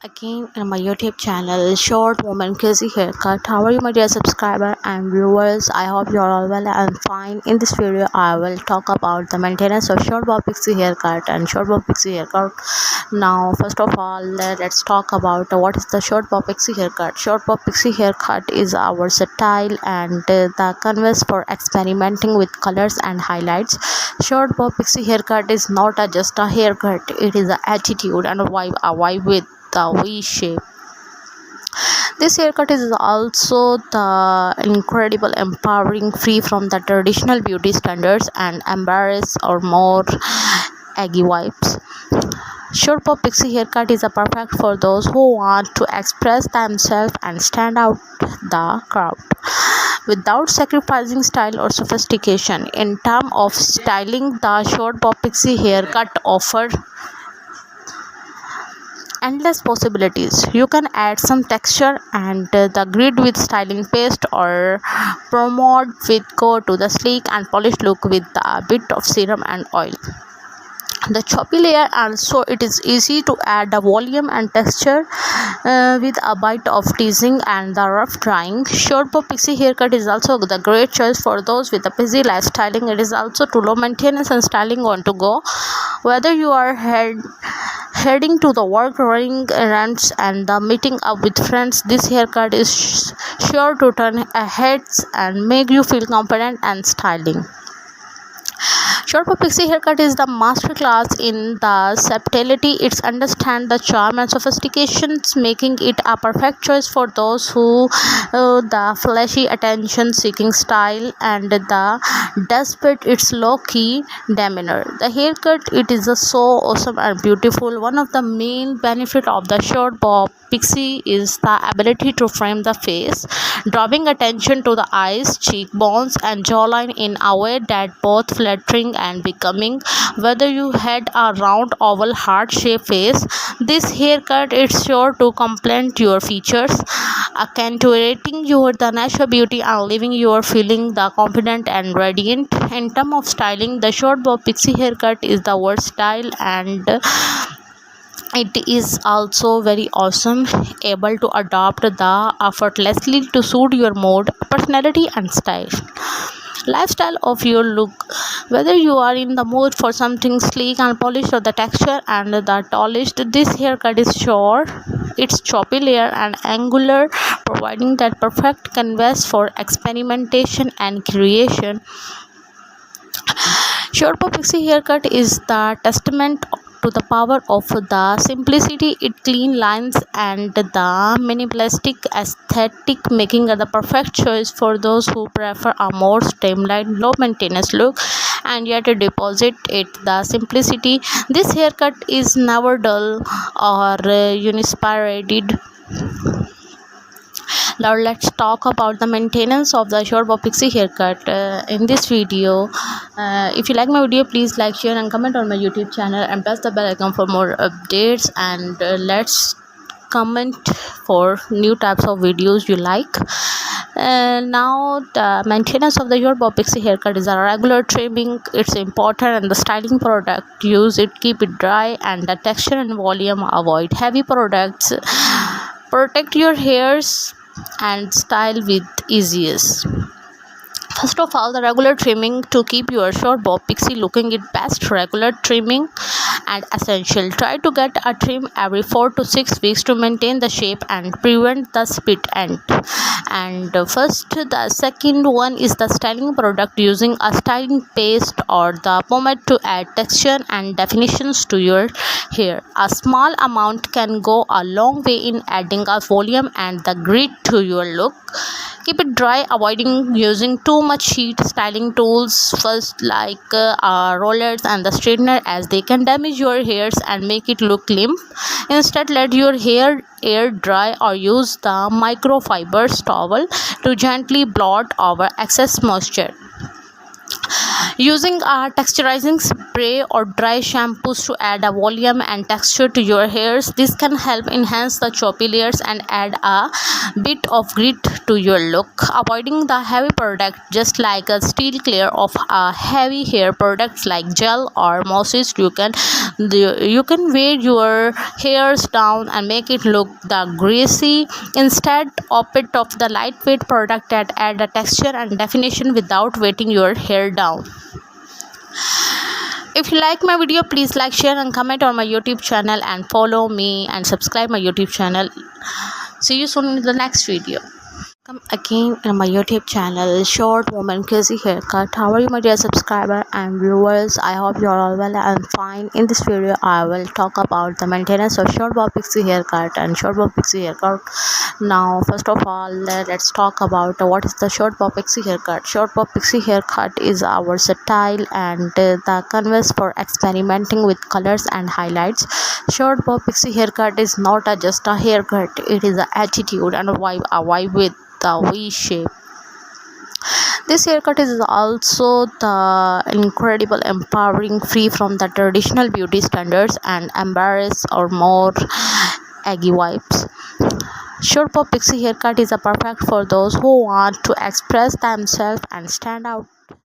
again in my YouTube channel, Short Woman Crazy Haircut. How are you, my dear subscriber and viewers? I hope you are all well and fine. In this video, I will talk about the maintenance of short bob pixie haircut and short bob pixie haircut. Now, first of all, let's talk about what is the short bob pixie haircut. Short bob pixie haircut is our style and the canvas for experimenting with colors and highlights. Short bob pixie haircut is not just a haircut; it is an attitude and a vibe with the V shape. This haircut is also the incredible empowering, free from the traditional beauty standards and embrace or more aggy vibes. Short bob pixie haircut is a perfect for those who want to express themselves and stand out the crowd without sacrificing style or sophistication. In terms of styling, the short bob pixie haircut offers endless possibilities. You can add some texture and the grid with styling paste, or promote with go to the sleek and polished look with a bit of serum and oil. The choppy layer also, it is easy to add the volume and texture with a bite of teasing and the rough drying. Short bob pixie haircut is also the great choice for those with a busy lifestyling. It is also too low maintenance and styling on to go. Whether you are heading to the work, running errands, and meeting up with friends, this haircut is sure to turn heads and make you feel confident and styling. Short bob pixie haircut is the masterclass in the subtlety. It understands the charm and sophistications, making it a perfect choice for those who the flashy attention-seeking style and the despite its low-key demeanor. The haircut, it is so awesome and beautiful. One of the main benefits of the short bob pixie is the ability to frame the face, drawing attention to the eyes, cheekbones, and jawline in a way that both flattering and becoming. Whether you had a round, oval, heart-shaped face, this haircut is sure to complement your features, accentuating your the natural beauty and leaving you feeling the confident and radiant. In terms of styling, the short bob pixie haircut is the versatile and it is also very awesome, able to adapt the effortlessly to suit your mood, personality, and style lifestyle of your look. Whether you are in the mood for something sleek and polished, or the texture and the polished, this haircut is short, it's choppy layer and angular, providing that perfect canvas for experimentation and creation. Short bob pixie haircut is the testament to the power of the simplicity, its clean lines, and the minimalistic aesthetic, making it the perfect choice for those who prefer a more streamlined, low maintenance look and yet deposit it the simplicity. This haircut is never dull or uninspired. Now let's talk about the maintenance of the short bob pixie haircut in this video. If you like my video, please like, share, and comment on my YouTube channel, and press the bell icon for more updates. And let's comment for new types of videos you like. Now the maintenance of the short bob pixie haircut is a regular trimming. It's important, and the styling product use it, keep it dry, and the texture and volume, avoid heavy products, protect your hairs, and style with ease. First of all, the regular trimming to keep your short bob pixie looking its best. Regular trimming and essential. Try to get a trim every 4 to 6 weeks to maintain the shape and prevent the split end. And first, the second one is the styling product, using a styling paste or the pomade to add texture and definitions to your hair. A small amount can go a long way in adding a volume and the grit to your look. Keep it dry, avoiding using too much heat. Styling tools first, like rollers and the straightener, as they can damage your hairs and make it look limp. Instead, let your hair air dry or use the microfiber towel to gently blot over excess moisture. Using a texturizing spray or dry shampoos to add a volume and texture to your hairs. This can help enhance the choppy layers and add a bit of grit to your look. Avoiding the heavy product, just like a steer clear of a heavy hair products like gel or mousses. You can weigh your hairs down and make it look the greasy. Instead, opt of the lightweight product that add a texture and definition without weighting your hair down. If you like my video, please like, share and comment on my YouTube channel, and follow me and subscribe my YouTube channel. See you soon in the next video. Come again in my YouTube channel, Short Woman Crazy Haircut. How are you, my dear subscriber and viewers? I hope you are all well and fine. In this video, I will talk about the maintenance of short bob pixie haircut and short bob pixie haircut. Now, first of all, let's talk about what is the short bob pixie haircut. Short bob pixie haircut is our style and the canvas for experimenting with colors and highlights. Short bob pixie haircut is not just a haircut; it is an attitude and a vibe with the V shape. This haircut is also the incredible empowering, free from the traditional beauty standards and embrace or more eggy vibes. Short bob pixie haircut is a perfect for those who want to express themselves and stand out